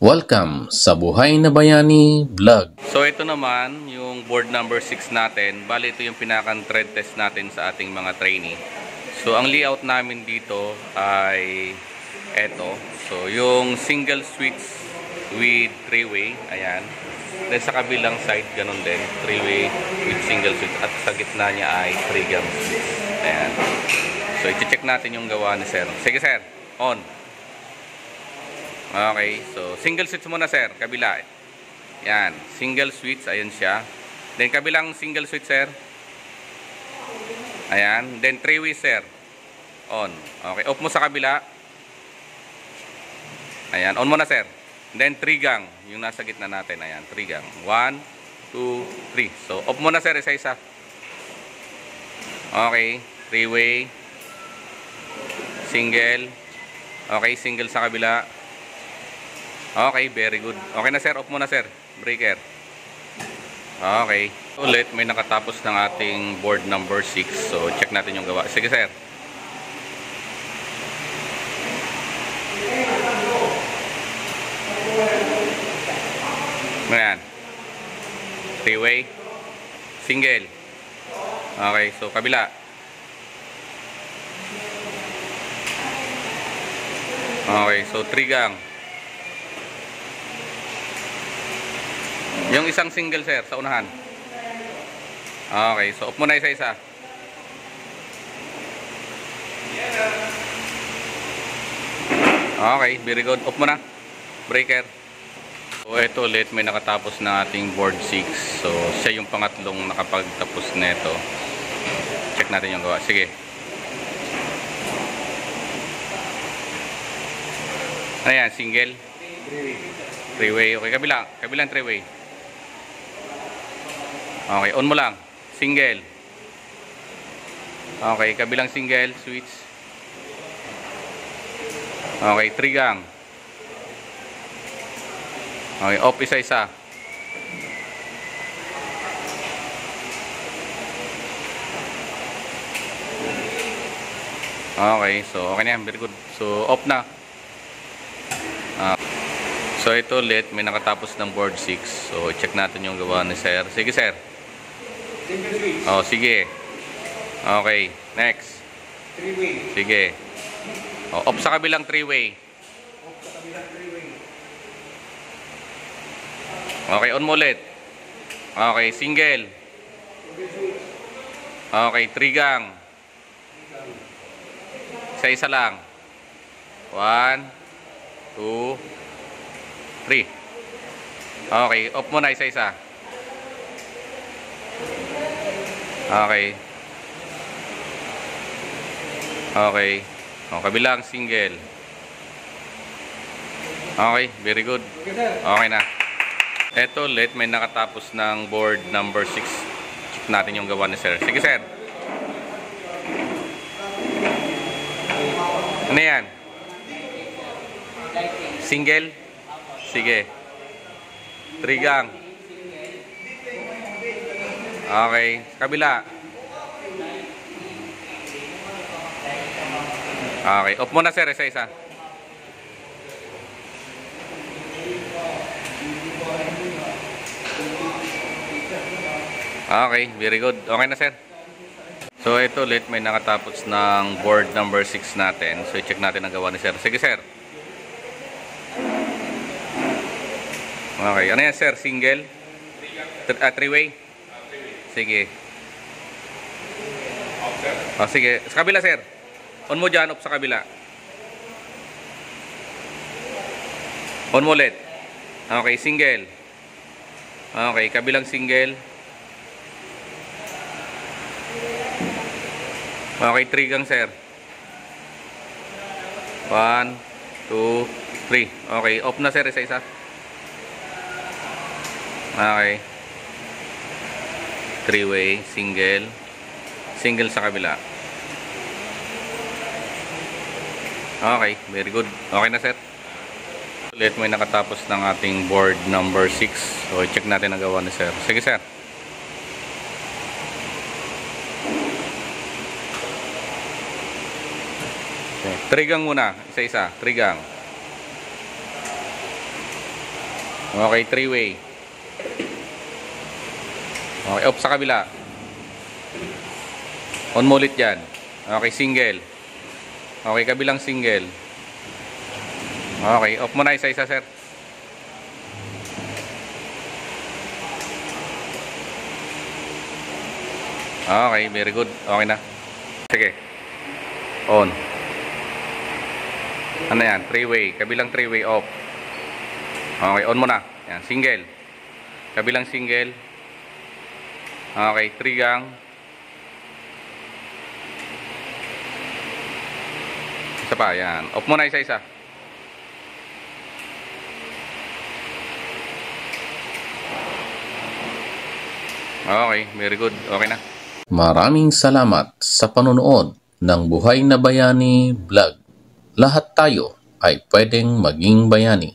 Welcome sa Buhay na Bayani Vlog. So ito naman yung board number 6 natin. Bali ito yung pinakang tread test natin sa ating mga trainee. So ang layout namin dito ay eto. So yung single switch with 3-way, ayan. Then sa kabilang side ganun din, 3-way with single switch, at sa gitna niya ay 3-gang switch. Ayan. So i-check natin yung gawa ni sir. Sige sir, on. Okay, so single switch muna sir, kabila. Yan, single switch, ayun siya. Then kabilang single switch sir. Ayan, then 3-way sir. On. Okay, off mo sa kabila. Ayan, on mo na sir. Then 3-gang, yung nasa gitna natin. Ayan, 3-gang. 1, 2, 3. So off mo na sir, isa-isa. Okay, 3-way. Single. Okay, single sa kabila. Okay, very good. Okay na sir, off muna sir. Breaker. Okay. Ulit, may nakatapos ng ating board number 6. So, check natin yung gawa. Sige sir. Ayan. 3-way. Single. Okay, so kabila. Okay, so 3-gang. Yung isang single sir sa unahan. Okay, so off mo na isa-isa. Okay, very good. Off mo na. Breaker. So ito ulit, may nakatapos na ating board 6. So siya yung pangatlong nakapagtapos nito. Check natin yung gawa. Sige. Ano yan? Single? 3-way. Okay, kabilang 3-way. Okay, on mo lang. Single. Okay, kabilang single, switch. Okay, 3-gang. Okay, off isa-isa. Okay, so okay na yan. Very good. So, off na. So, ito ulit, may nakatapos ng board 6. So, check natin yung gawa ni sir. Sige, sir. Oh, sige. Okay, next. 3-way. Sige. Oh, off sa kabilang 3-way. Okay, on mo ulit. Okay, single. Okay, 3-gang. Isa-isa lang. 1, 2, 3. Okay, off mo na isa-isa. Okay. Okay. O, kabilang single. Okay, very good. Okay na. Ito ulit, may nakatapos ng board number 6. Check natin yung gawa ni sir. Sige sir. Ano yan? Single? Sige. 3-gang. Okay. Kabila. Okay. Off mo na sir, isa-isa. Okay. Very good. Okay na sir. So ito ulit, may nakatapos ng board number 6 natin. So i-check natin ang gawa ni sir. Sige sir. Okay. Ano yan sir? Single? 3-way? Sige. Oh, sige. Sa kabila sir. On mo dyan, off sa kabila. On mo ulit. Okay, single. Okay, kabilang single. Okay, 3-gang sir. 1, 2, 3. Okay, off na sir, isa-isa. Okay. 3-way, single. Single sa kabila. Okay, very good. Okay na sir. Ulit, may nakatapos ng ating board number 6. So, check natin ang gawa ni sir. Sige sir. 3 gang muna, isa-isa, 3 gang. Okay, three-way. Okay, off sa kabila. On mo ulit yan. Okay, single. Okay, kabilang single. Okay, off mo na isa-isa, sir. Okay, very good. Okay na. Sige. On. Ano yan? Three-way. Kabilang three-way off. Okay, on mo na. Yan, single. Kabilang single. Okay, three gang. Isa pa, yan. Off mo na isa-isa. Okay, very good. Okay na. Maraming salamat sa panonood ng Buhay na Bayani Vlog. Lahat tayo ay pwedeng maging bayani.